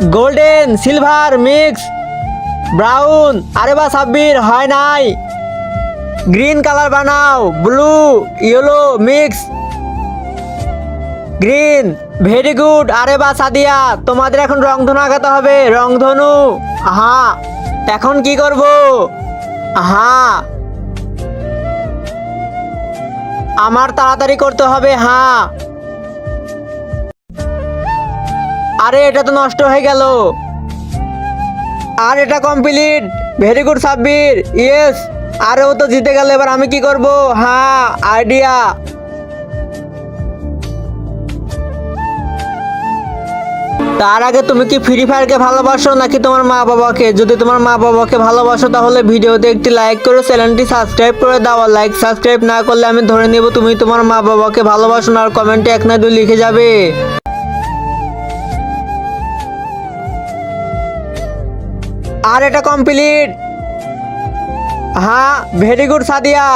Golden silver mix brown. আরে বা সাব্বির হয় নাই। গ্রিন কালার বানাও, blue yellow mix green. Very good. আরে বা সাদিয়া, তোমাদের এখন রংধনু আঁকাতে হবে, রংধনু। হ্যাঁ, এখন কি করব? হ্যাঁ, আমার তাড়াতাড়ি করতে হবে। হ্যাঁ, আরে এটা তো নষ্ট হয়ে গেল। আর এটা complete. Very good Sabbir, yes. আরে ও তো জিতে গেল, এবার আমি কি করব? হ্যাঁ, আইডিয়া। তার আগে তুমি কি ফ্রি ফায়ারকে ভালোবাসো নাকি তোমার মা বাবাকে? যদি তোমার মা বাবাকে ভালোবাসো তাহলে ভিডিওতে একটি লাইক করে চ্যানেলটি সাবস্ক্রাইব করে দাও। আর লাইক সাবস্ক্রাইব না করলে আমি ধরে নেব তুমি তোমার মা বাবাকে ভালোবাসো না। আর কমেন্টে 1 না 2 লিখে যাবে। আর এটা কমপ্লিট। হ্যাঁ, ভেরি গুড সাদিয়া।